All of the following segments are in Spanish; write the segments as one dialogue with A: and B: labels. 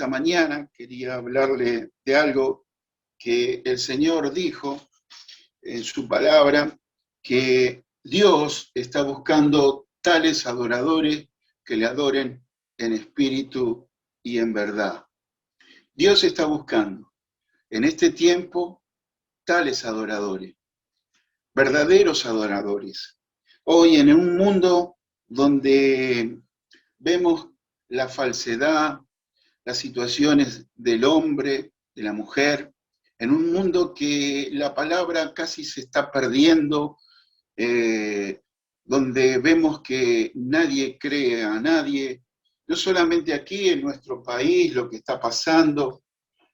A: esta mañana quería hablarle de algo que el Señor dijo en su palabra, que Dios está buscando tales adoradores que le adoren en espíritu y en verdad. Dios está buscando en este tiempo tales adoradores, verdaderos adoradores. Hoy en un mundo donde vemos la falsedad, las situaciones del hombre, de la mujer, en un mundo que la palabra casi se está perdiendo, donde vemos que nadie cree a nadie, no solamente aquí en nuestro país lo que está pasando,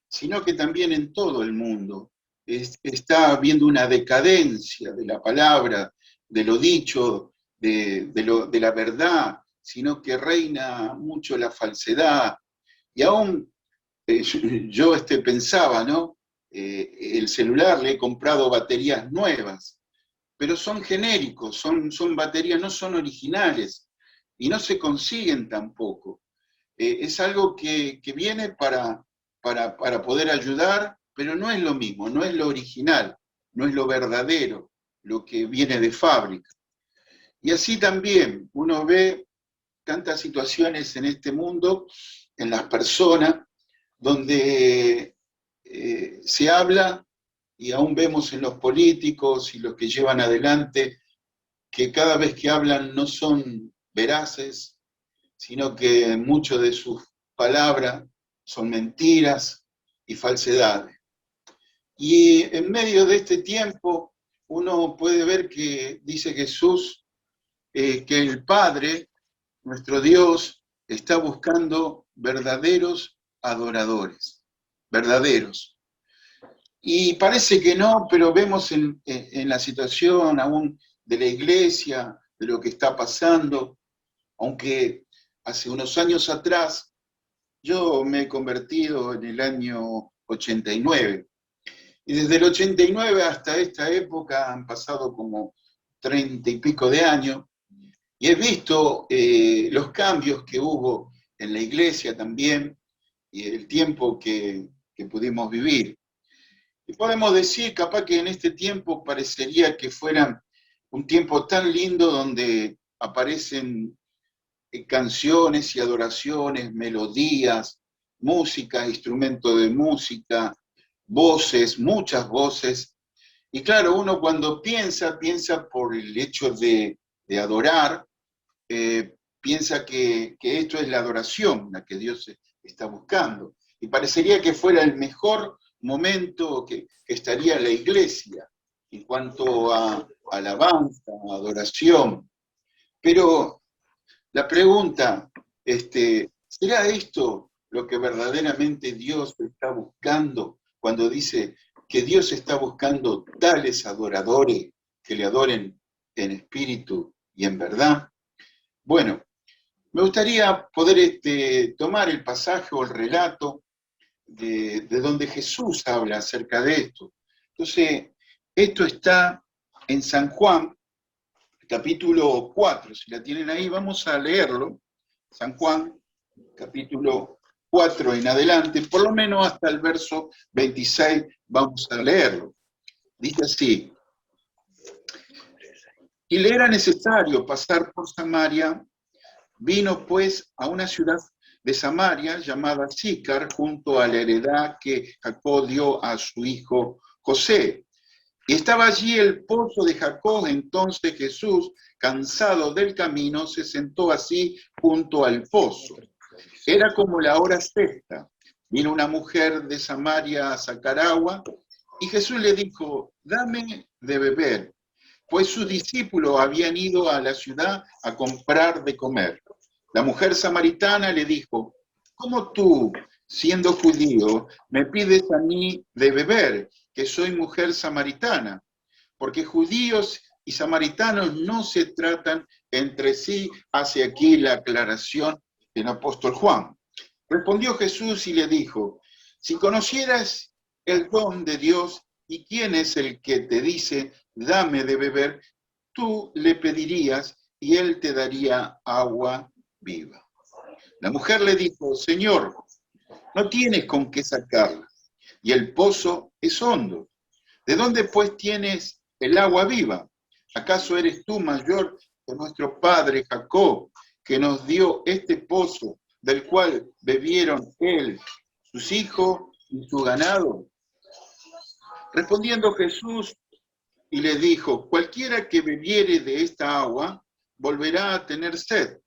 A: sino que también en todo el mundo. Está habiendo una decadencia de la palabra, de lo dicho, de la verdad, sino que reina mucho la falsedad. Y aún yo pensaba, ¿no? El celular le he comprado baterías nuevas, pero son genéricos, son baterías, no son originales, y no se consiguen tampoco. Es algo que viene para poder ayudar, pero no es lo mismo, no es lo original, no es lo verdadero, lo que viene de fábrica. Y así también uno ve tantas situaciones en este mundo, en las personas, donde se habla, y aún vemos en los políticos y los que llevan adelante, que cada vez que hablan no son veraces, sino que muchas de sus palabras son mentiras y falsedades. Y en medio de este tiempo uno puede ver que dice Jesús que el Padre, nuestro Dios, está buscando verdaderos adoradores, verdaderos. Y parece que no, pero vemos en la situación aún de la iglesia, de lo que está pasando, aunque hace unos años atrás yo me he convertido en el año 89. Y desde el 89 hasta esta época han pasado como 30 y pico de años, y he visto los cambios que hubo en la iglesia también, y el tiempo que pudimos vivir. Y podemos decir, capaz que en este tiempo parecería que fuera un tiempo tan lindo donde aparecen canciones y adoraciones, melodías, música, instrumentos de música, voces, muchas voces. Y claro, uno cuando piensa por el hecho de adorar, piensa que esto es la adoración, la que Dios está buscando. Y parecería que fuera el mejor momento que estaría la iglesia en cuanto a alabanza, a adoración. Pero la pregunta, ¿será esto lo que verdaderamente Dios está buscando cuando dice que Dios está buscando tales adoradores que le adoren en espíritu y en verdad? Bueno, me gustaría poder tomar el pasaje o el relato de donde Jesús habla acerca de esto. Entonces, esto está en San Juan, capítulo 4. Si la tienen ahí, vamos a leerlo. San Juan, capítulo 4 en adelante, por lo menos hasta el verso 26 vamos a leerlo. Dice así: y le era necesario pasar por Samaria. Vino pues a una ciudad de Samaria llamada Sícar, junto a la heredad que Jacob dio a su hijo José. Y estaba allí el pozo de Jacob. Entonces Jesús, cansado del camino, se sentó así junto al pozo. Era como la hora sexta. Vino una mujer de Samaria a sacar agua, y Jesús le dijo: dame de beber, pues sus discípulos habían ido a la ciudad a comprar de comer. La mujer samaritana le dijo: ¿cómo tú, siendo judío, me pides a mí de beber, que soy mujer samaritana? Porque judíos y samaritanos no se tratan entre sí. Hace aquí la aclaración del apóstol Juan. Respondió Jesús y le dijo: si conocieras el don de Dios y quién es el que te dice, dame de beber, tú le pedirías y él te daría agua viva. La mujer le dijo: Señor, no tienes con qué sacarla, y el pozo es hondo. ¿De dónde pues tienes el agua viva? ¿Acaso eres tú mayor que nuestro padre Jacob, que nos dio este pozo, del cual bebieron él, sus hijos y su ganado? Respondiendo Jesús y le dijo, cualquiera que bebiere de esta agua, volverá a tener sed.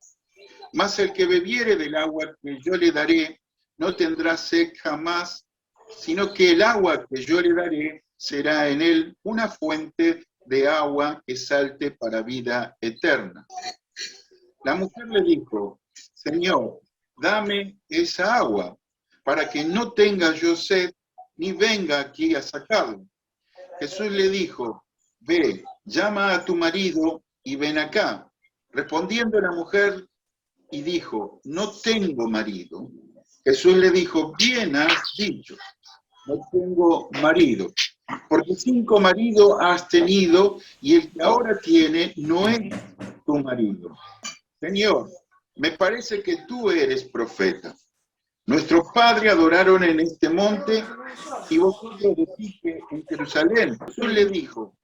A: Mas el que bebiere del agua que yo le daré, no tendrá sed jamás, sino que el agua que yo le daré será en él una fuente de agua que salte para vida eterna. La mujer le dijo, Señor, dame esa agua, para que no tenga yo sed, ni venga aquí a sacarla. Jesús le dijo, ve, llama a tu marido y ven acá. Respondiendo la mujer, y dijo, no tengo marido. Jesús le dijo, bien has dicho, no tengo marido, porque 5 maridos has tenido y el que ahora tiene no es tu marido. Señor, me parece que tú eres profeta. Nuestros padres adoraron en este monte y vosotros decís que en Jerusalén. Jesús le dijo,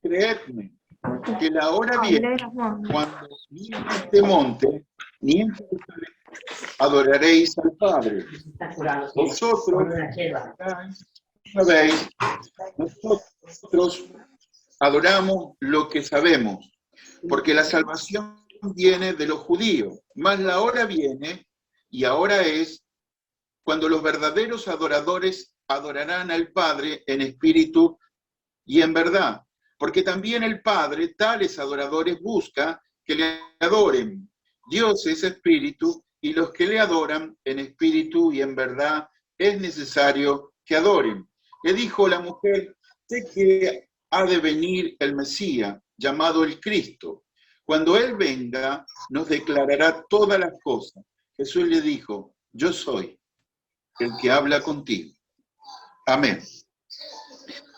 A: creedme, que la hora viene cuando ni en este monte ni en Jerusalén adoraréis al Padre. Vosotros sabéis, nosotros adoramos lo que sabemos, porque la salvación viene de los judíos, mas la hora viene, y ahora es, cuando los verdaderos adoradores adorarán al Padre en espíritu y en verdad, porque también el Padre tales adoradores busca que le adoren. Dios es espíritu, y los que le adoran en espíritu y en verdad es necesario que adoren. Le dijo la mujer, sé que ha de venir el Mesías, llamado el Cristo. Cuando Él venga, nos declarará todas las cosas. Jesús le dijo, yo soy el que habla contigo. Amén.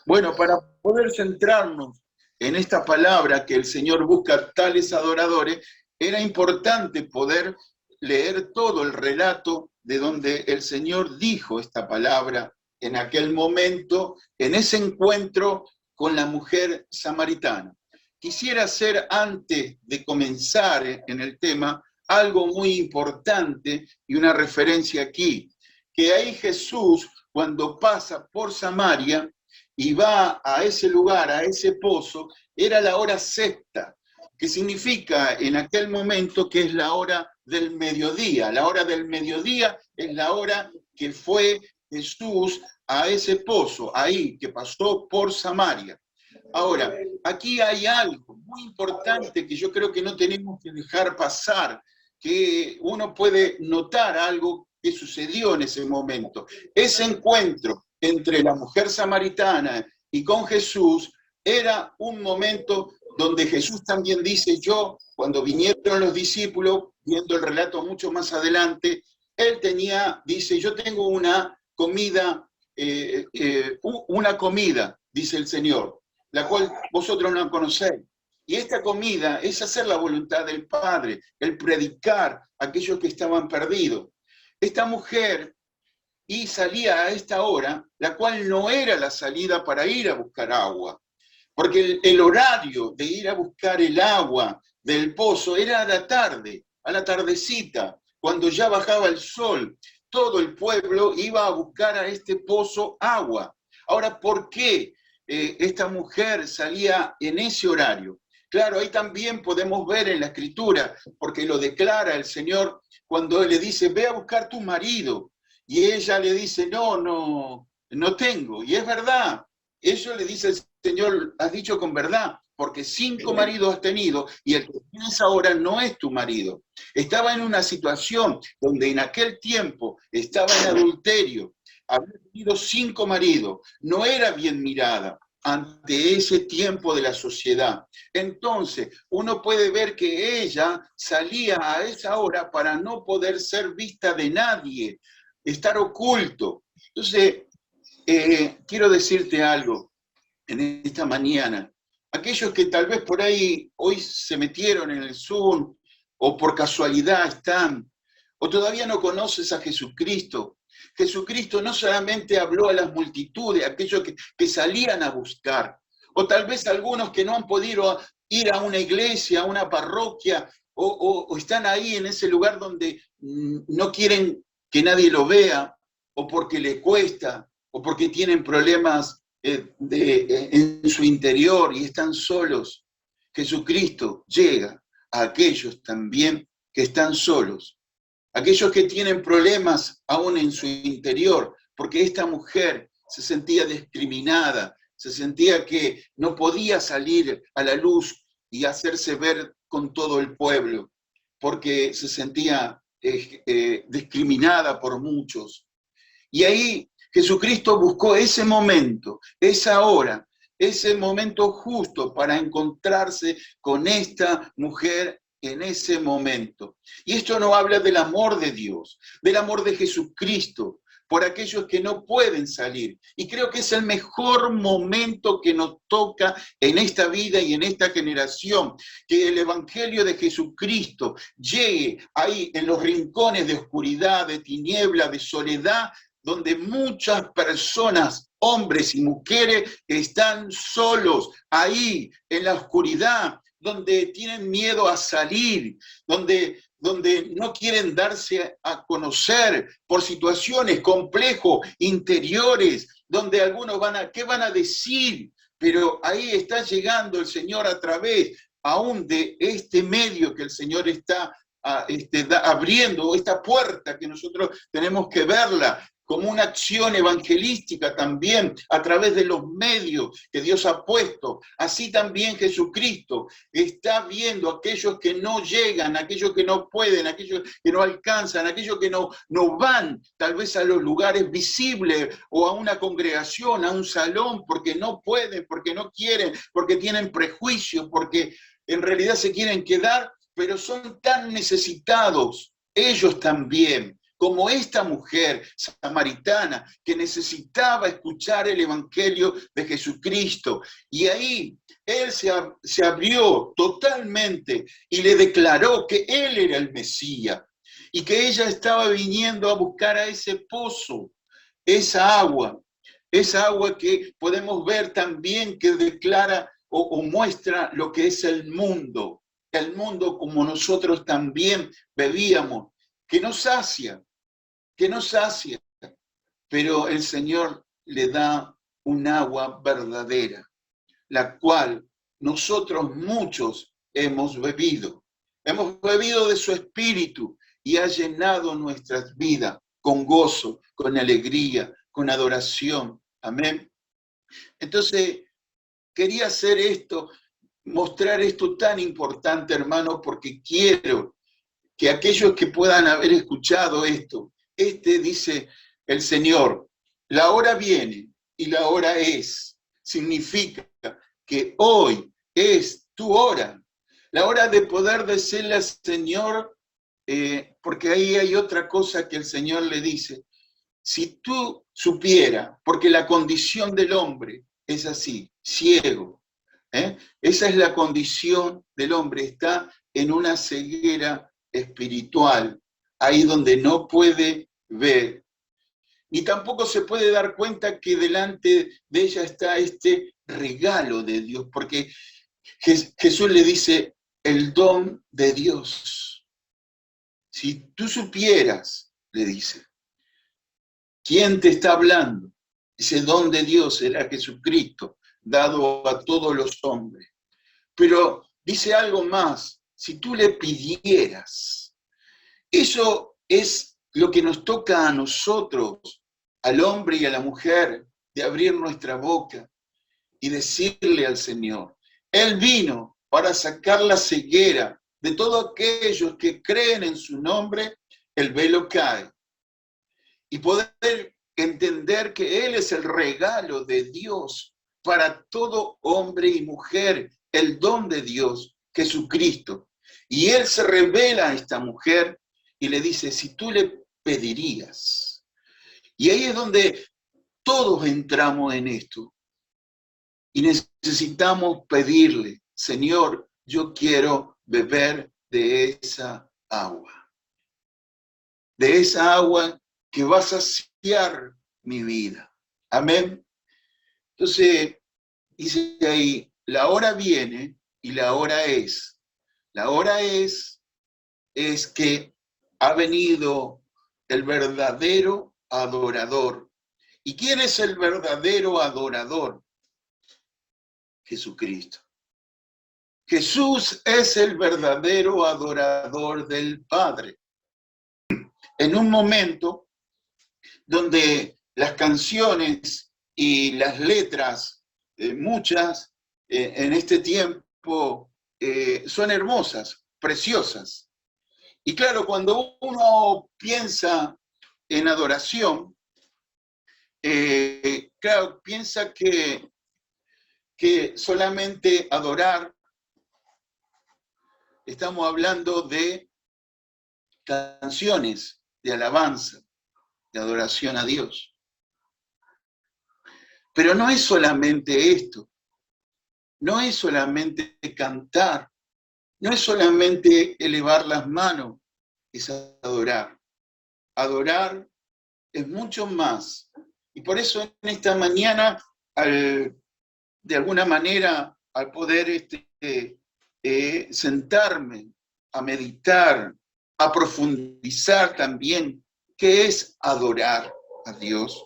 A: Bueno, para poder centrarnos en esta palabra que el Señor busca tales adoradores, era importante poder leer todo el relato de donde el Señor dijo esta palabra en aquel momento, en ese encuentro con la mujer samaritana. Quisiera hacer, antes de comenzar en el tema, algo muy importante y una referencia aquí, que ahí Jesús, cuando pasa por Samaria, y va a ese lugar, a ese pozo, era la hora sexta, que significa en aquel momento que es la hora del mediodía. La hora del mediodía es la hora que fue Jesús a ese pozo, ahí, que pasó por Samaria. Ahora, aquí hay algo muy importante que yo creo que no tenemos que dejar pasar, que uno puede notar algo que sucedió en ese momento. Ese encuentro entre la mujer samaritana y con Jesús era un momento donde Jesús también dice, yo, cuando vinieron los discípulos, viendo el relato mucho más adelante, él tenía, dice, yo tengo una comida, dice el Señor, la cual vosotros no conocéis. Y esta comida es hacer la voluntad del Padre, el predicar a aquellos que estaban perdidos. Esta mujer y salía a esta hora, la cual no era la salida para ir a buscar agua, porque el horario de ir a buscar el agua del pozo era a la tarde, a la tardecita, cuando ya bajaba el sol. Todo el pueblo iba a buscar a este pozo agua. Ahora, ¿por qué esta mujer salía en ese horario? Claro, ahí también podemos ver en la Escritura, porque lo declara el Señor cuando Él le dice, ve a buscar tu marido. Y ella le dice, no tengo. Y es verdad. Eso le dice el Señor, has dicho con verdad, porque 5 maridos has tenido y el que tienes ahora no es tu marido. Estaba en una situación donde en aquel tiempo estaba en adulterio, había tenido 5 maridos, no era bien mirada ante ese tiempo de la sociedad. Entonces, uno puede ver que ella salía a esa hora para no poder ser vista de nadie, estar oculto. Entonces, quiero decirte algo en esta mañana. Aquellos que tal vez por ahí hoy se metieron en el Zoom o por casualidad están, o todavía no conoces a Jesucristo. Jesucristo no solamente habló a las multitudes, a aquellos que salían a buscar, o tal vez algunos que no han podido ir a una iglesia, a una parroquia, o están ahí en ese lugar donde no quieren que nadie lo vea, o porque le cuesta, o porque tienen problemas en su interior y están solos. Jesucristo llega a aquellos también que están solos, aquellos que tienen problemas aún en su interior, porque esta mujer se sentía discriminada, se sentía que no podía salir a la luz y hacerse ver con todo el pueblo, porque se sentía discriminada por muchos. Y ahí Jesucristo buscó ese momento, esa hora, ese momento justo para encontrarse con esta mujer en ese momento. Y esto no habla del amor de Dios, del amor de Jesucristo por aquellos que no pueden salir. Y creo que es el mejor momento que nos toca en esta vida y en esta generación, que el Evangelio de Jesucristo llegue ahí en los rincones de oscuridad, de tiniebla, de soledad, donde muchas personas, hombres y mujeres, están solos ahí en la oscuridad, donde tienen miedo a salir, donde no quieren darse a conocer por situaciones complejos, interiores, donde algunos ¿qué van a decir? Pero ahí está llegando el Señor a través aún de este medio que el Señor está abriendo, esta puerta que nosotros tenemos que verla como una acción evangelística también a través de los medios que Dios ha puesto. Así también Jesucristo está viendo a aquellos que no llegan, a aquellos que no pueden, a aquellos que no alcanzan, a aquellos que no van tal vez a los lugares visibles o a una congregación, a un salón, porque no pueden, porque no quieren, porque tienen prejuicios, porque en realidad se quieren quedar, pero son tan necesitados ellos también, como esta mujer samaritana que necesitaba escuchar el Evangelio de Jesucristo. Y ahí él se abrió totalmente y le declaró que él era el Mesías y que ella estaba viniendo a buscar a ese pozo, esa agua que podemos ver también que declara o muestra lo que es el mundo como nosotros también bebíamos, que nos sacia, pero el Señor le da un agua verdadera, la cual nosotros muchos hemos bebido. Hemos bebido de su espíritu y ha llenado nuestras vidas con gozo, con alegría, con adoración. Amén. Entonces, quería hacer esto, mostrar esto tan importante, hermano, porque quiero que aquellos que puedan haber escuchado esto, dice el Señor, la hora viene y la hora es. Significa que hoy es tu hora. La hora de poder decirle al Señor, porque ahí hay otra cosa que el Señor le dice. Si tú supieras, porque la condición del hombre es así, ciego. Esa es la condición del hombre, está en una ceguera espiritual, ahí donde no puede ver. Ni tampoco se puede dar cuenta que delante de ella está este regalo de Dios, porque Jesús le dice, el don de Dios. Si tú supieras, le dice, ¿quién te está hablando? Ese don de Dios era Jesucristo, dado a todos los hombres. Pero dice algo más, si tú le pidieras, eso es lo que nos toca a nosotros, al hombre y a la mujer, de abrir nuestra boca y decirle al Señor. Él vino para sacar la ceguera de todos aquellos que creen en su nombre, el velo cae. Y poder entender que Él es el regalo de Dios para todo hombre y mujer, el don de Dios, Jesucristo. Y Él se revela a esta mujer y le dice, si tú le pedirías. Y ahí es donde todos entramos en esto. Y necesitamos pedirle, Señor, yo quiero beber de esa agua. de esa agua que va a saciar mi vida. Amén. Entonces, dice ahí, la hora viene y la hora es. La hora es que ha venido el verdadero adorador. ¿Y quién es el verdadero adorador? Jesucristo. Jesús es el verdadero adorador del Padre. En un momento donde las canciones y las letras, muchas en este tiempo, son hermosas, preciosas. Y claro, cuando uno piensa en adoración, claro, piensa que solamente adorar, estamos hablando de canciones de alabanza, de adoración a Dios. Pero no es solamente esto, no es solamente cantar, no es solamente elevar las manos, es adorar. Adorar es mucho más. Y por eso en esta mañana, de alguna manera, al poder sentarme a meditar, a profundizar también qué es adorar a Dios,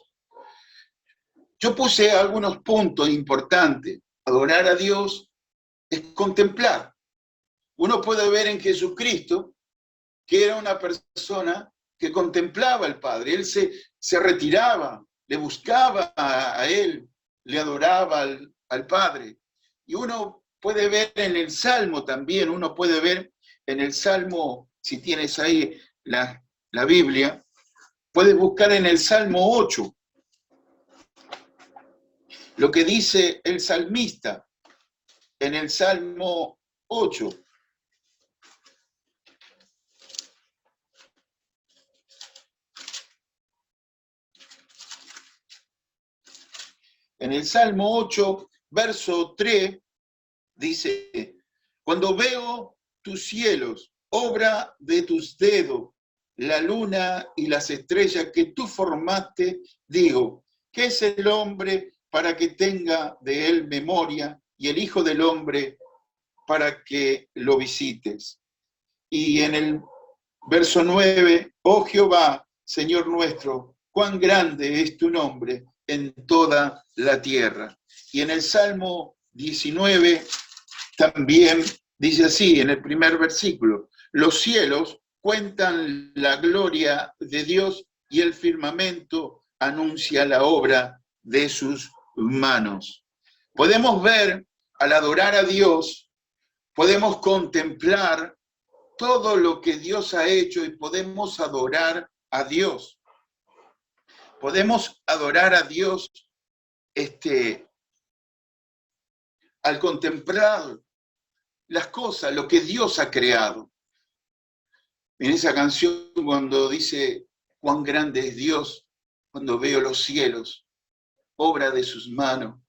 A: yo puse algunos puntos importantes. Adorar a Dios es contemplar. Uno puede ver en Jesucristo que era una persona que contemplaba al Padre. Él se retiraba, le buscaba a Él, le adoraba al Padre. Y uno puede ver en el Salmo también, uno puede ver en el Salmo, si tienes ahí la Biblia, puedes buscar en el Salmo 8 lo que dice el salmista en el Salmo 8. En el Salmo 8, verso 3, dice, cuando veo tus cielos, obra de tus dedos, la luna y las estrellas que tú formaste, digo, ¿qué es el hombre para que tenga de él memoria y el hijo del hombre para que lo visites? Y en el verso 9, oh Jehová, Señor nuestro, cuán grande es tu nombre en toda la tierra. Y en el Salmo 19 también dice así, en el primer versículo, los cielos cuentan la gloria de Dios y el firmamento anuncia la obra de sus manos. Podemos ver, al adorar a Dios, podemos contemplar todo lo que Dios ha hecho y podemos adorar a Dios. Podemos adorar a Dios al contemplar las cosas, lo que Dios ha creado. En esa canción cuando dice cuán grande es Dios, cuando veo los cielos, obra de sus manos.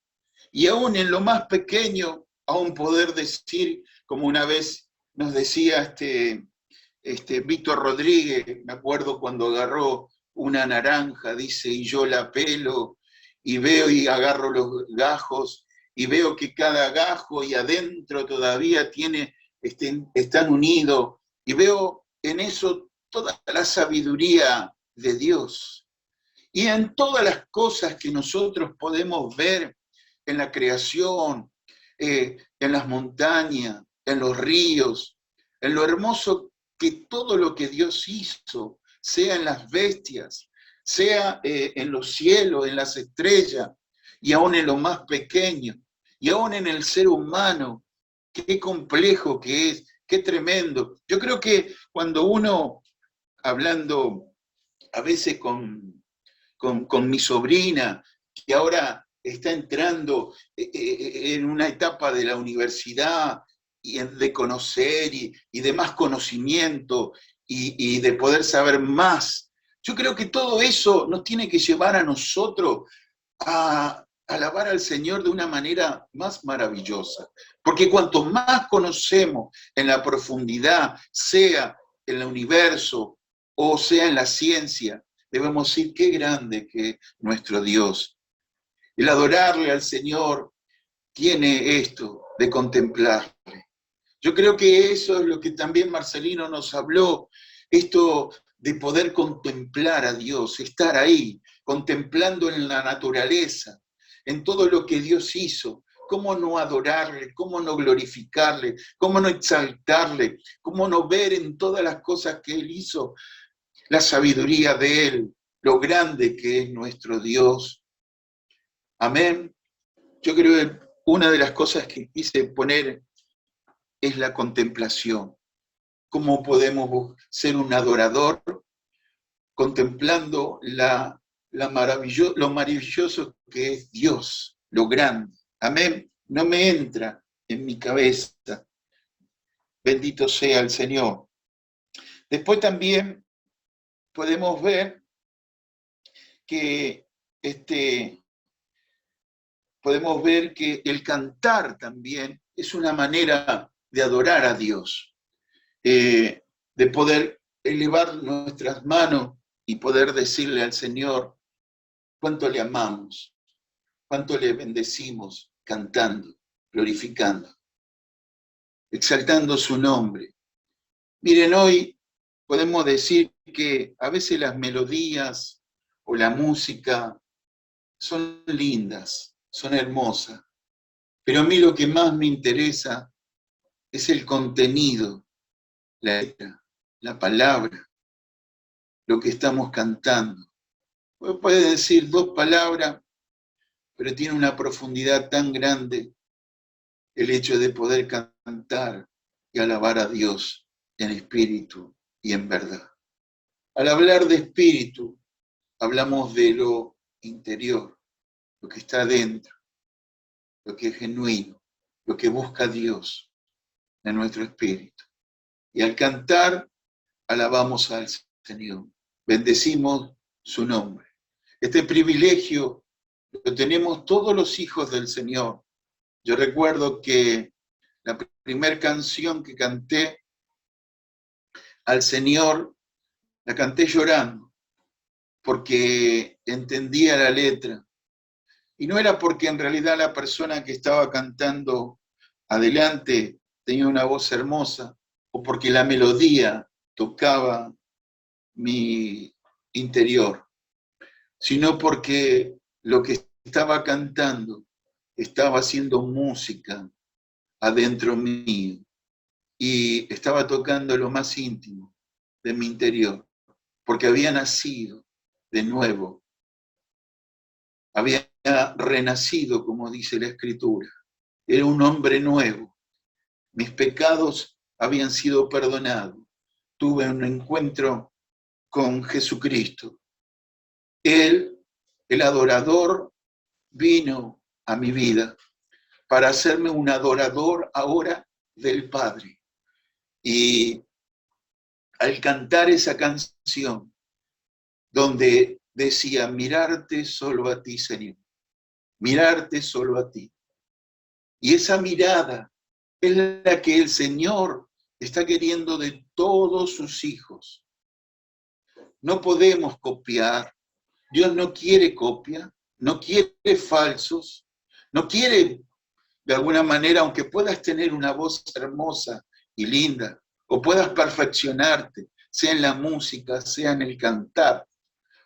A: Y aún en lo más pequeño, aún poder decir, como una vez nos decía Víctor Rodríguez, me acuerdo cuando agarró una naranja, dice, y yo la pelo, y veo y agarro los gajos, y veo que cada gajo y adentro todavía están unidos, y veo en eso toda la sabiduría de Dios. Y en todas las cosas que nosotros podemos ver en la creación, en las montañas, en los ríos, en lo hermoso que todo lo que Dios hizo, sea en las bestias, sea en los cielos, en las estrellas, y aún en lo más pequeño, y aún en el ser humano, qué complejo que es, qué tremendo. Yo creo que cuando uno, hablando a veces con mi sobrina, que ahora está entrando en una etapa de la universidad y de conocer y de más conocimiento y de poder saber más. Yo creo que todo eso nos tiene que llevar a nosotros a alabar al Señor de una manera más maravillosa. Porque cuanto más conocemos en la profundidad, sea en el universo, o sea en la ciencia, debemos decir qué grande que es nuestro Dios. El adorarle al Señor tiene esto de contemplarle. Yo creo que eso es lo que también Marcelino nos habló, esto de poder contemplar a Dios, estar ahí, contemplando en la naturaleza, en todo lo que Dios hizo. ¿Cómo no adorarle? ¿Cómo no glorificarle? ¿Cómo no exaltarle? ¿Cómo no ver en todas las cosas que Él hizo la sabiduría de Él, lo grande que es nuestro Dios? Amén. Yo creo que una de las cosas que quise poner es la contemplación. ¿Cómo podemos ser un adorador contemplando lo maravilloso que es Dios, lo grande? Amén. No me entra en mi cabeza. Bendito sea el Señor. Después también podemos ver que el cantar también es una manera de adorar a Dios, de poder elevar nuestras manos y poder decirle al Señor cuánto le amamos, cuánto le bendecimos, cantando, glorificando, exaltando su nombre. Miren, hoy podemos decir que a veces las melodías o la música son lindas, son hermosas, pero a mí lo que más me interesa es el contenido, la letra, la palabra, lo que estamos cantando. Puede decir 2 palabras, pero tiene una profundidad tan grande el hecho de poder cantar y alabar a Dios en espíritu y en verdad. Al hablar de espíritu, hablamos de lo interior, lo que está adentro, lo que es genuino, lo que busca Dios en nuestro espíritu. Y al cantar, alabamos al Señor, bendecimos su nombre. Este privilegio lo tenemos todos los hijos del Señor. Yo recuerdo que la primera canción que canté al Señor, la canté llorando, porque entendía la letra. Y no era porque en realidad la persona que estaba cantando adelante tenía una voz hermosa, o porque la melodía tocaba mi interior, sino porque lo que estaba cantando estaba haciendo música adentro mío y estaba tocando lo más íntimo de mi interior, porque había nacido de nuevo, había renacido, como dice la Escritura, era un hombre nuevo, mis pecados habían sido perdonados, tuve un encuentro con Jesucristo. Él, el adorador, vino a mi vida para hacerme un adorador ahora del Padre. Y al cantar esa canción, donde decía, mirarte solo a ti, Señor, mirarte solo a ti. Y esa mirada es la que el Señor está queriendo de todos sus hijos. No podemos copiar. Dios no quiere copia, no quiere falsos, no quiere, de alguna manera, aunque puedas tener una voz hermosa y linda, o puedas perfeccionarte, sea en la música, sea en el cantar,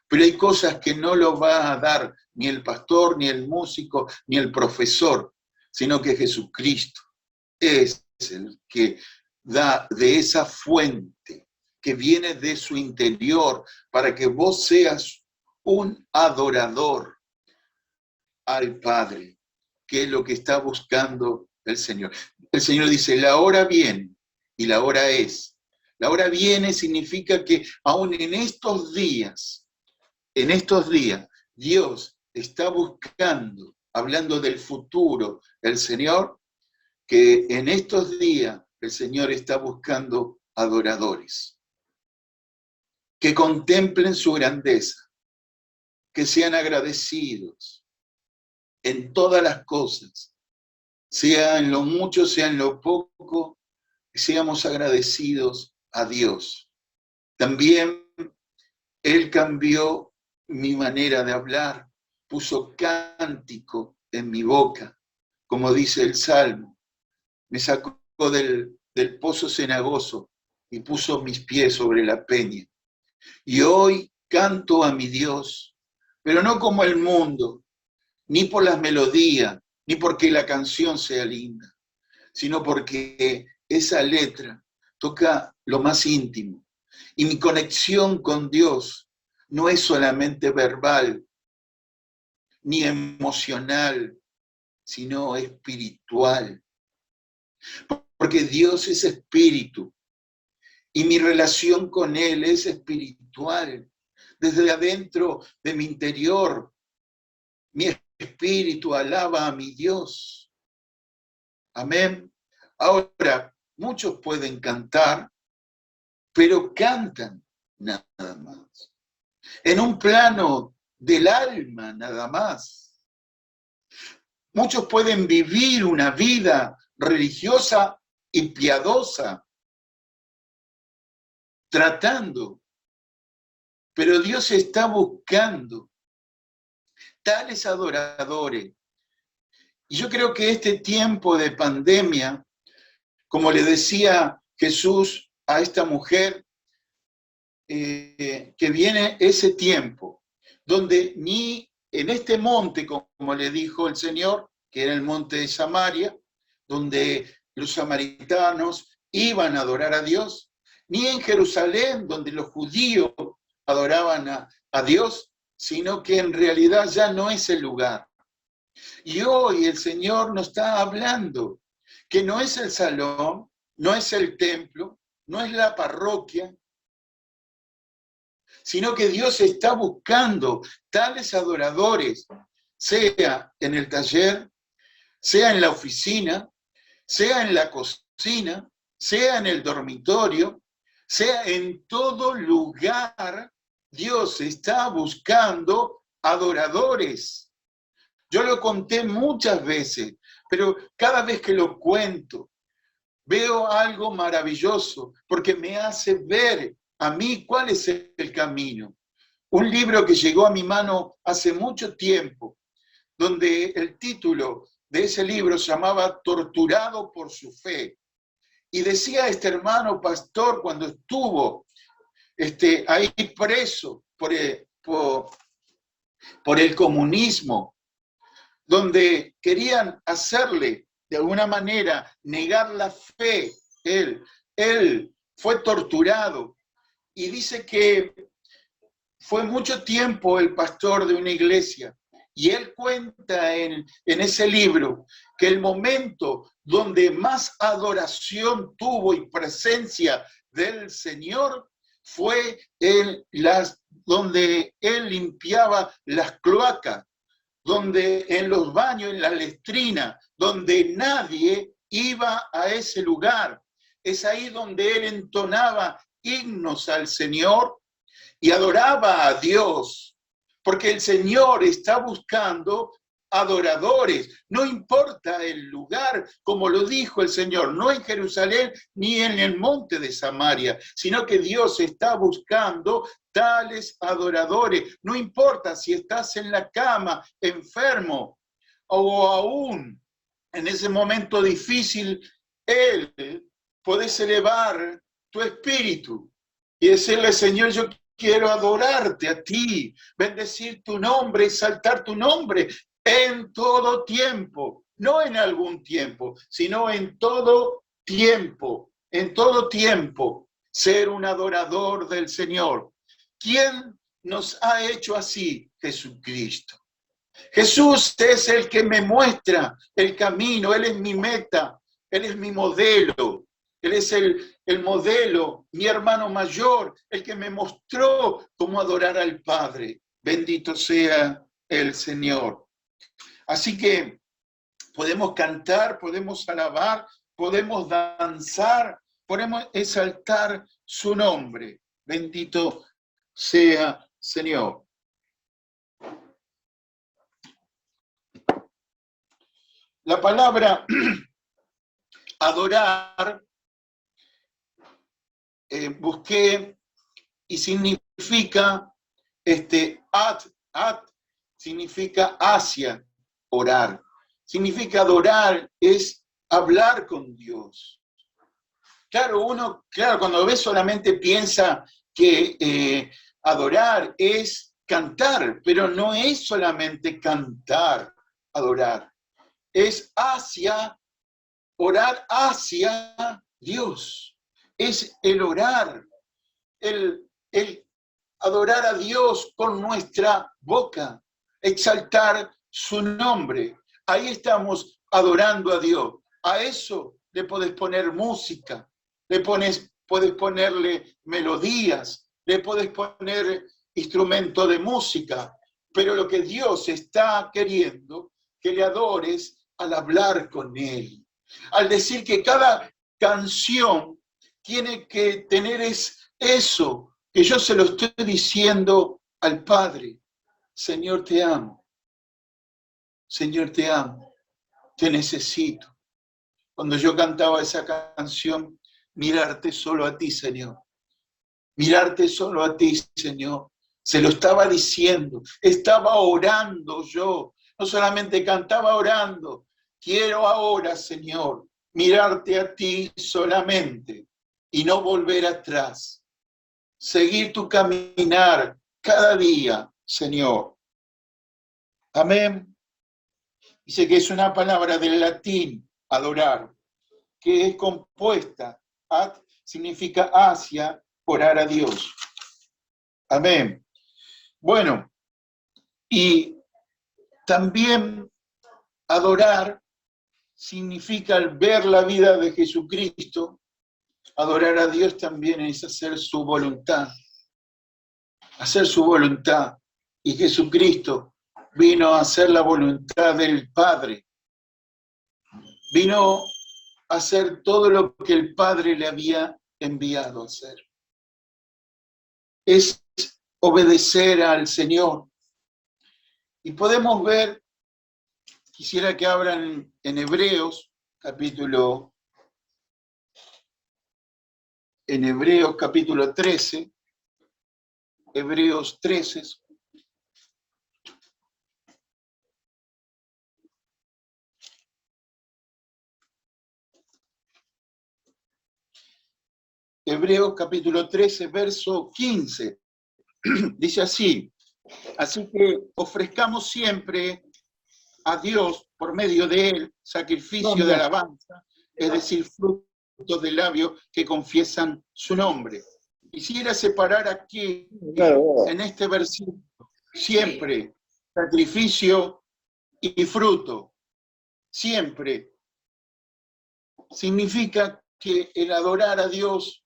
A: pero hay cosas que no lo va a dar ni el pastor, ni el músico, ni el profesor, sino que Jesucristo es el que da de esa fuente que viene de su interior para que vos seas un adorador al Padre, que es lo que está buscando el Señor. El Señor dice, la hora viene y la hora es. La hora viene significa que aún en estos días, Dios está buscando, hablando del futuro, el Señor, que en estos días el Señor está buscando adoradores, que contemplen su grandeza, que sean agradecidos en todas las cosas, sea en lo mucho, sea en lo poco, que seamos agradecidos a Dios. También Él cambió mi manera de hablar, puso cántico en mi boca, como dice el Salmo. Me sacó del pozo cenagoso y puso mis pies sobre la peña. Y hoy canto a mi Dios, pero no como el mundo, ni por las melodías, ni porque la canción sea linda, sino porque esa letra toca lo más íntimo. Y mi conexión con Dios no es solamente verbal ni emocional, sino espiritual. Porque Dios es espíritu y mi relación con Él es espiritual. Desde adentro de mi interior, mi espíritu alaba a mi Dios. Amén. Ahora, muchos pueden cantar, pero cantan nada más. En un plano del alma nada más. Muchos pueden vivir una vida religiosa y piadosa, tratando, pero Dios está buscando tales adoradores. Y yo creo que este tiempo de pandemia, como le decía Jesús a esta mujer, que viene ese tiempo, donde ni en este monte, como le dijo el Señor, que era el monte de Samaria, donde los samaritanos iban a adorar a Dios, ni en Jerusalén, donde los judíos adoraban a Dios, sino que en realidad ya no es el lugar. Y hoy el Señor nos está hablando que no es el salón, no es el templo, no es la parroquia, sino que Dios está buscando tales adoradores, sea en el taller, sea en la oficina, sea en la cocina, sea en el dormitorio, sea en todo lugar. Dios está buscando adoradores. Yo lo conté muchas veces, pero cada vez que lo cuento, veo algo maravilloso, porque me hace ver a mí cuál es el camino. Un libro que llegó a mi mano hace mucho tiempo, donde el título de ese libro se llamaba Torturado por su fe. Y decía este hermano pastor cuando estuvo ahí preso por el comunismo, donde querían hacerle de alguna manera negar la fe. Él fue torturado y dice que fue mucho tiempo el pastor de una iglesia. Y él cuenta en ese libro que el momento donde más adoración tuvo y presencia del Señor fue donde él limpiaba las cloacas, donde en los baños, en la letrina, donde nadie iba a ese lugar. Es ahí donde él entonaba himnos al Señor y adoraba a Dios, porque el Señor está buscando adoradores, no importa el lugar, como lo dijo el Señor, no en Jerusalén ni en el monte de Samaria, sino que Dios está buscando tales adoradores, no importa si estás en la cama, enfermo, o aún en ese momento difícil, Él podés elevar tu espíritu y decirle, Señor, yo quiero adorarte a ti, bendecir tu nombre, exaltar tu nombre en todo tiempo, no en algún tiempo, sino en todo tiempo, ser un adorador del Señor. ¿Quién nos ha hecho así? Jesucristo. Jesús es el que me muestra el camino, Él es mi meta, Él es mi modelo. Él es el modelo, mi hermano mayor, el que me mostró cómo adorar al Padre. Bendito sea el Señor. Así que podemos cantar, podemos alabar, podemos danzar, podemos exaltar su nombre. Bendito sea Señor. La palabra adorar busqué y significa Ad significa hacia, orar. Significa adorar, es hablar con Dios. Claro, cuando ve solamente piensa que adorar es cantar, pero no es solamente cantar, adorar. Es orar hacia Dios. Es el orar, el adorar a Dios con nuestra boca, exaltar su nombre. Ahí estamos adorando a Dios. A eso le podés poner música, podés ponerle melodías, le podés poner instrumento de música, pero lo que Dios está queriendo, que le adores al hablar con Él. Al decir que cada canción tiene que tener eso, que yo se lo estoy diciendo al Padre. Señor, te amo. Señor, te amo. Te necesito. Cuando yo cantaba esa canción, mirarte solo a ti, Señor. Mirarte solo a ti, Señor. Se lo estaba diciendo. Estaba orando yo. No solamente cantaba orando. Quiero ahora, Señor, mirarte a ti solamente y no volver atrás. Seguir tu caminar cada día, Señor. Amén. Dice que es una palabra del latín, adorar, que es compuesta, ad significa hacia, orar a Dios. Amén. Bueno, y también adorar significa al ver la vida de Jesucristo. Adorar a Dios también es hacer su voluntad. Hacer su voluntad. Y Jesucristo vino a hacer la voluntad del Padre. Vino a hacer todo lo que el Padre le había enviado a hacer. Es obedecer al Señor. Y podemos ver, quisiera que abran en Hebreos, capítulo 13, Hebreos 13. Hebreos capítulo 13, verso 15. Dice así que ofrezcamos siempre a Dios por medio de Él sacrificio de alabanza, es decir, frutos de labios que confiesan su nombre. Quisiera separar aquí, en este versículo, siempre sacrificio y fruto. Siempre. Significa que el adorar a Dios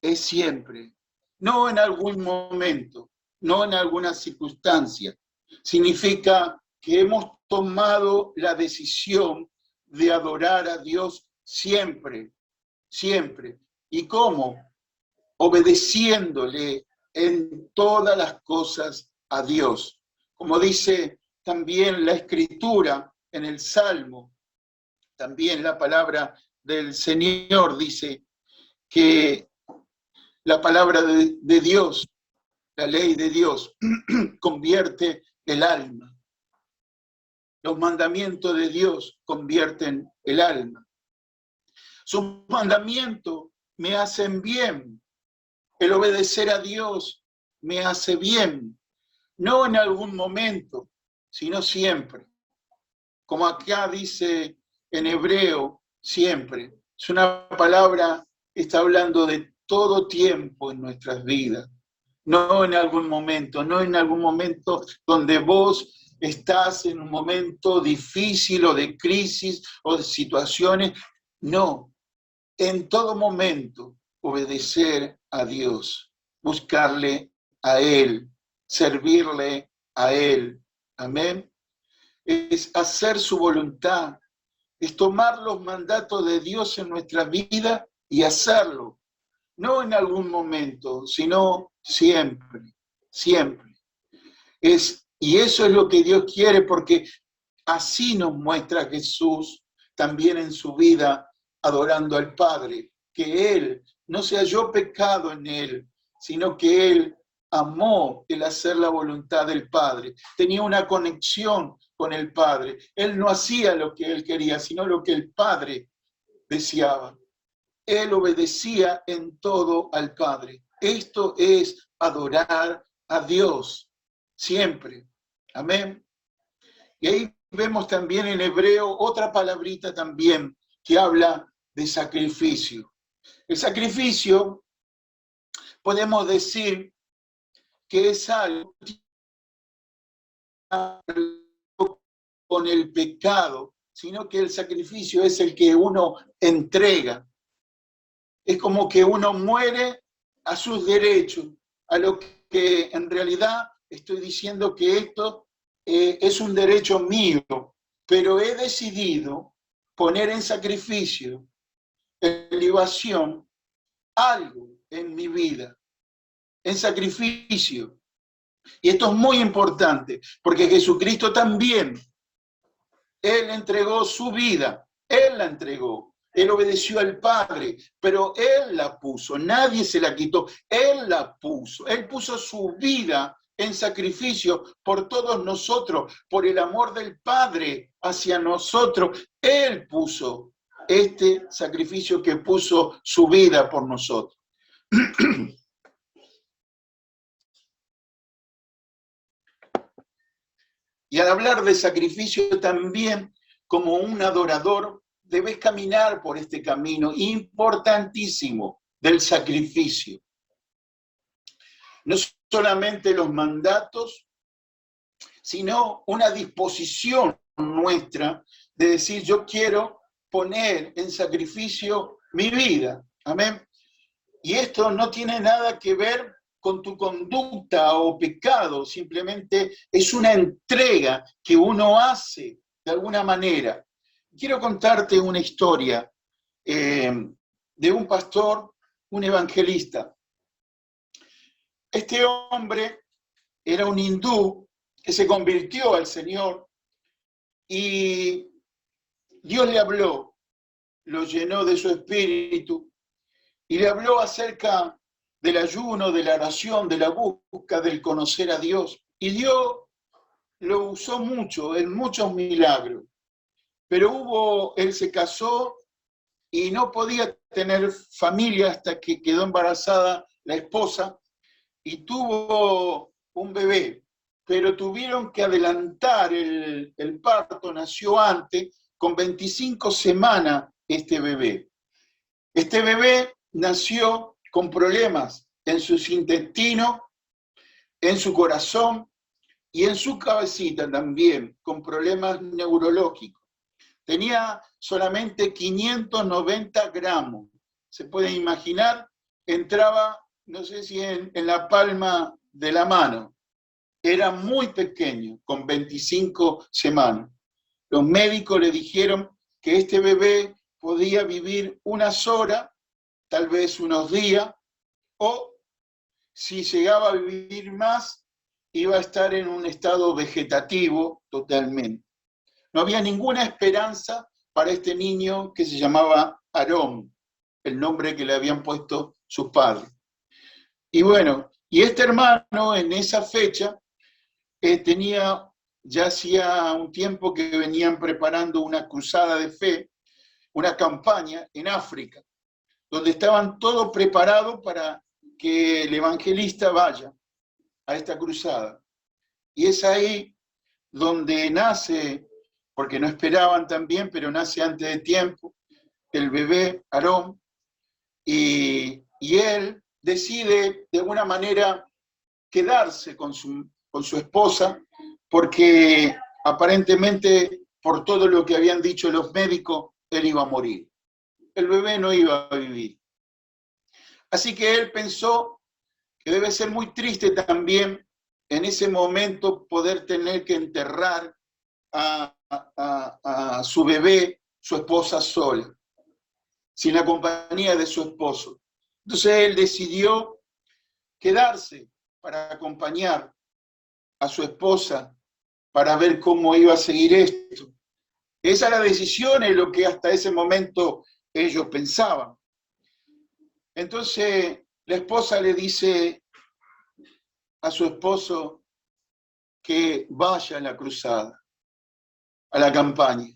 A: es siempre. No en algún momento, no en alguna circunstancia. Significa que hemos tomado la decisión de adorar a Dios siempre, siempre. ¿Y cómo? Obedeciéndole en todas las cosas a Dios. Como dice también la Escritura en el Salmo, también la palabra del Señor dice que la palabra de Dios, la ley de Dios, convierte el alma. Los mandamientos de Dios convierten el alma. Sus mandamientos me hacen bien. El obedecer a Dios me hace bien. No en algún momento, sino siempre. Como acá dice en hebreo, siempre. Es una palabra que está hablando de todo tiempo en nuestras vidas. No en algún momento, no en algún momento donde vos estás en un momento difícil o de crisis o de situaciones. No, en todo momento obedecer a Dios, buscarle a Él, servirle a Él. Amén. Es hacer su voluntad, es tomar los mandatos de Dios en nuestra vida y hacerlo. No en algún momento, sino siempre, siempre. Y eso es lo que Dios quiere, porque así nos muestra Jesús también en su vida, adorando al Padre, que Él no se halló pecado en Él, sino que Él amó el hacer la voluntad del Padre. Tenía una conexión con el Padre. Él no hacía lo que él quería, sino lo que el Padre deseaba. Él obedecía en todo al Padre. Esto es adorar a Dios siempre. Amén. Y ahí vemos también en hebreo otra palabrita también que habla de sacrificio. El sacrificio, podemos decir que es algo con el pecado, sino que el sacrificio es el que uno entrega. Es como que uno muere a sus derechos, a lo que en realidad estoy diciendo que esto es un derecho mío, pero he decidido poner en sacrificio, en libación, algo en mi vida, en sacrificio. Y esto es muy importante, porque Jesucristo también, Él entregó su vida, Él la entregó. Él obedeció al Padre, pero Él la puso, nadie se la quitó, Él la puso. Él puso su vida en sacrificio por todos nosotros, por el amor del Padre hacia nosotros. Él puso este sacrificio que puso su vida por nosotros. Y al hablar de sacrificio también, como un adorador, debes caminar por este camino importantísimo del sacrificio. No solamente los mandatos, sino una disposición nuestra de decir, yo quiero poner en sacrificio mi vida. Amén. Y esto no tiene nada que ver con tu conducta o pecado, simplemente es una entrega que uno hace de alguna manera. Quiero contarte una historia de un pastor, un evangelista. Este hombre era un hindú que se convirtió al Señor y Dios le habló, lo llenó de su espíritu y le habló acerca del ayuno, de la oración, de la búsqueda, del conocer a Dios. Y Dios lo usó mucho, en muchos milagros. Pero él se casó y no podía tener familia hasta que quedó embarazada la esposa y tuvo un bebé. Pero tuvieron que adelantar el parto, nació antes, con 25 semanas este bebé. Este bebé nació con problemas en sus intestinos, en su corazón y en su cabecita también, con problemas neurológicos. Tenía solamente 590 gramos. Se puede imaginar, entraba, no sé si en la palma de la mano. Era muy pequeño, con 25 semanas. Los médicos le dijeron que este bebé podía vivir unas horas, tal vez unos días, o si llegaba a vivir más, iba a estar en un estado vegetativo totalmente. No había ninguna esperanza para este niño que se llamaba Aarón, el nombre que le habían puesto sus padres. Y bueno, y este hermano en esa fecha ya hacía un tiempo que venían preparando una cruzada de fe, una campaña en África, donde estaban todos preparados para que el evangelista vaya a esta cruzada. Y es ahí donde nace, porque no esperaban también, pero nace antes de tiempo, el bebé Aarón, y él decide de alguna manera quedarse con su esposa, porque aparentemente por todo lo que habían dicho los médicos, él iba a morir. El bebé no iba a vivir. Así que él pensó que debe ser muy triste también en ese momento poder tener que enterrar a su bebé, su esposa sola, sin la compañía de su esposo. Entonces él decidió quedarse para acompañar a su esposa para ver cómo iba a seguir esto. Esa era la decisión, es lo que hasta ese momento ellos pensaban. Entonces la esposa le dice, a su esposo que vaya a la cruzada, a la campaña,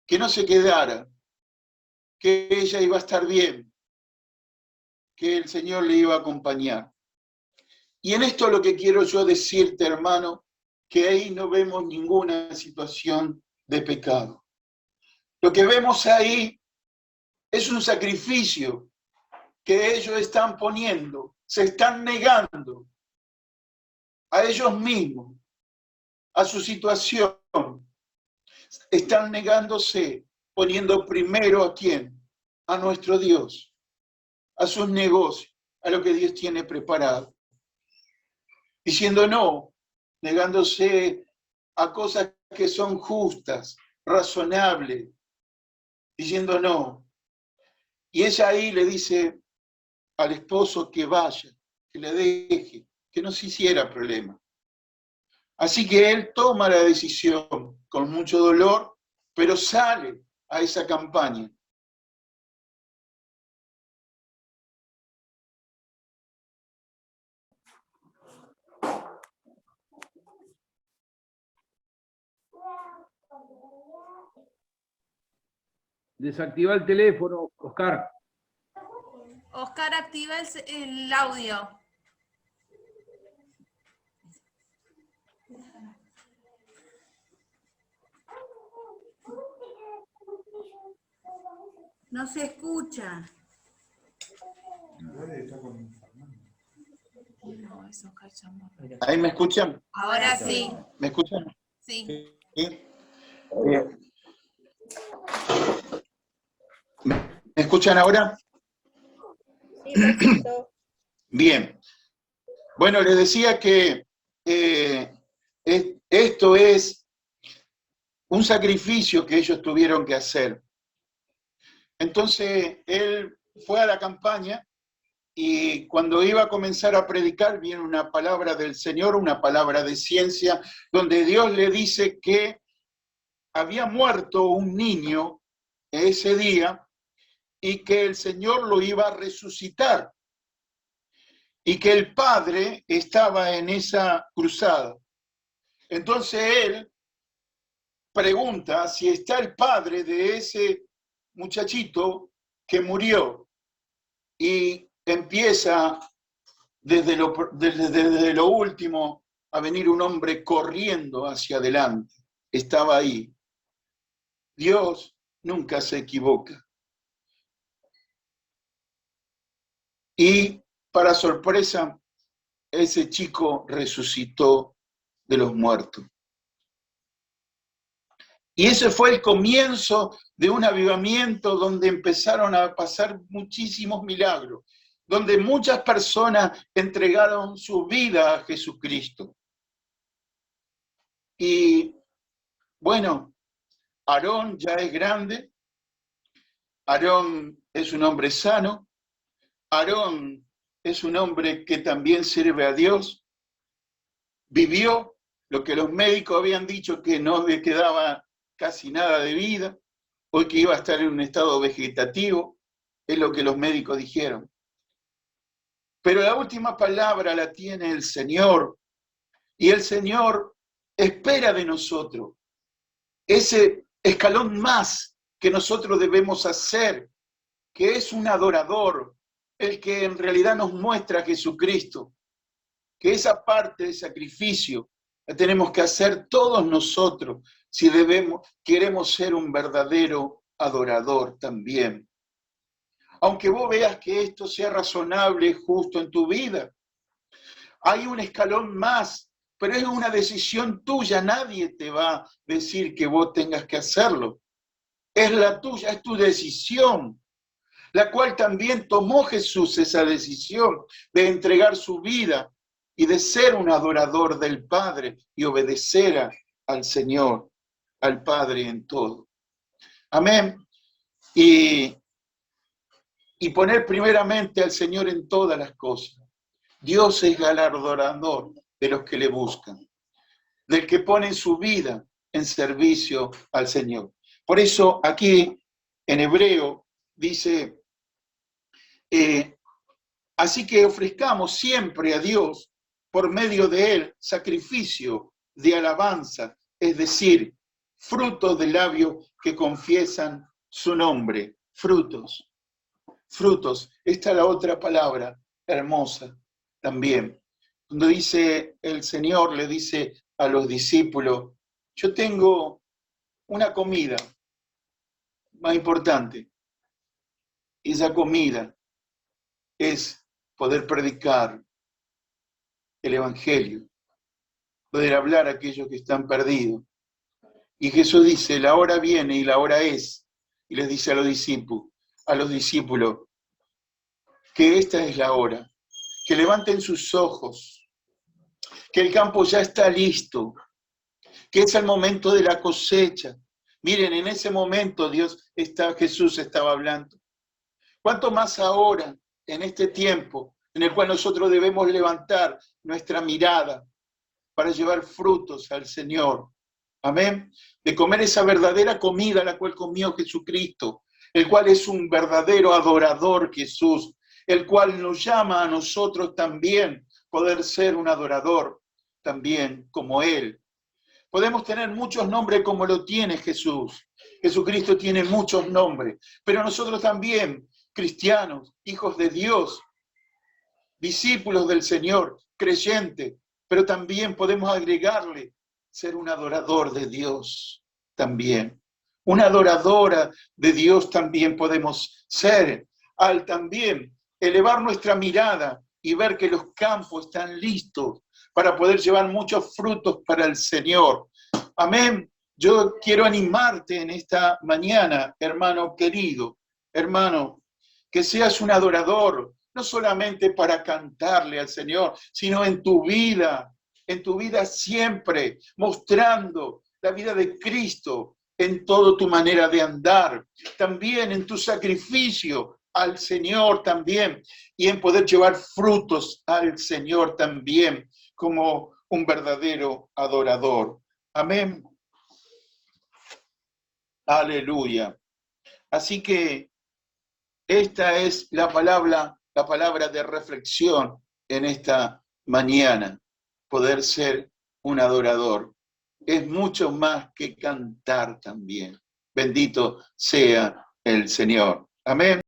A: que no se quedara, que ella iba a estar bien, que el Señor le iba a acompañar. Y en esto lo que quiero yo decirte, hermano, que ahí no vemos ninguna situación de pecado. Lo que vemos ahí es un sacrificio que ellos están poniendo, se están negando a ellos mismos, a su situación. Están negándose, poniendo primero ¿a quién? A nuestro Dios, a sus negocios, a lo que Dios tiene preparado. Diciendo no, negándose a cosas que son justas, razonables, diciendo no. Y ella ahí le dice al esposo que vaya, que le deje, que no se hiciera problema. Así que él toma la decisión con mucho dolor, pero sale a esa campaña.
B: Desactiva el teléfono, Oscar.
C: Oscar, activa el audio. No se escucha.
A: ¿Ahí me escuchan?
C: Ahora sí.
A: ¿Me escuchan?
C: Sí.
A: ¿Me escuchan ahora?
D: Sí, perfecto.
A: Bien. Bueno, les decía que esto es un sacrificio que ellos tuvieron que hacer. Entonces, él fue a la campaña y cuando iba a comenzar a predicar, viene una palabra del Señor, una palabra de ciencia, donde Dios le dice que había muerto un niño ese día y que el Señor lo iba a resucitar y que el padre estaba en esa cruzada. Entonces él pregunta si está el padre de ese muchachito que murió y empieza desde lo último a venir un hombre corriendo hacia adelante. Estaba ahí. Dios nunca se equivoca. Y para sorpresa, ese chico resucitó de los muertos. Y ese fue el comienzo de un avivamiento donde empezaron a pasar muchísimos milagros, donde muchas personas entregaron su vida a Jesucristo. Y bueno, Aarón ya es grande, Aarón es un hombre sano, Aarón es un hombre que también sirve a Dios, vivió lo que los médicos habían dicho que no le quedaba casi nada de vida, hoy que iba a estar en un estado vegetativo, es lo que los médicos dijeron. Pero la última palabra la tiene el Señor, y el Señor espera de nosotros ese escalón más que nosotros debemos hacer, que es un adorador, el que en realidad nos muestra a Jesucristo, que esa parte de sacrificio la tenemos que hacer todos nosotros si queremos ser un verdadero adorador también. Aunque vos veas que esto sea razonable justo en tu vida, hay un escalón más, pero es una decisión tuya, nadie te va a decir que vos tengas que hacerlo. Es la tuya, es tu decisión, la cual también tomó Jesús esa decisión de entregar su vida y de ser un adorador del Padre y obedecer al Señor, al Padre en todo. Amén. Y poner primeramente al Señor en todas las cosas. Dios es galardonador de los que le buscan, del que pone su vida en servicio al Señor. Por eso aquí en hebreo dice, Así que ofrezcamos siempre a Dios, por medio de Él, sacrificio de alabanza, es decir, frutos de labios que confiesan su nombre. Frutos, frutos. Esta es la otra palabra hermosa también. Cuando dice el Señor, le dice a los discípulos, yo tengo una comida más importante. Y esa comida es poder predicar el Evangelio, poder hablar a aquellos que están perdidos. Y Jesús dice, la hora viene y la hora es, y les dice a los discípulos, que esta es la hora, que levanten sus ojos, que el campo ya está listo, que es el momento de la cosecha. Miren, en ese momento Jesús estaba hablando. ¿Cuánto más ahora, en este tiempo, en el cual nosotros debemos levantar nuestra mirada para llevar frutos al Señor? Amén. De comer esa verdadera comida la cual comió Jesucristo, el cual es un verdadero adorador Jesús, el cual nos llama a nosotros también poder ser un adorador también como Él. Podemos tener muchos nombres como lo tiene Jesús. Jesucristo tiene muchos nombres, pero nosotros también, cristianos, hijos de Dios, discípulos del Señor, creyentes, pero también podemos agregarle ser un adorador de Dios también. Una adoradora de Dios también podemos ser, al también elevar nuestra mirada y ver que los campos están listos para poder llevar muchos frutos para el Señor. Amén. Yo quiero animarte en esta mañana, hermano querido, hermano, que seas un adorador, no solamente para cantarle al Señor, sino en tu vida siempre, mostrando la vida de Cristo en toda tu manera de andar, también en tu sacrificio al Señor también, y en poder llevar frutos al Señor también, como un verdadero adorador. Amén. Aleluya. Así que esta es la palabra de reflexión en esta mañana. Poder ser un adorador es mucho más que cantar también. Bendito sea el Señor. Amén.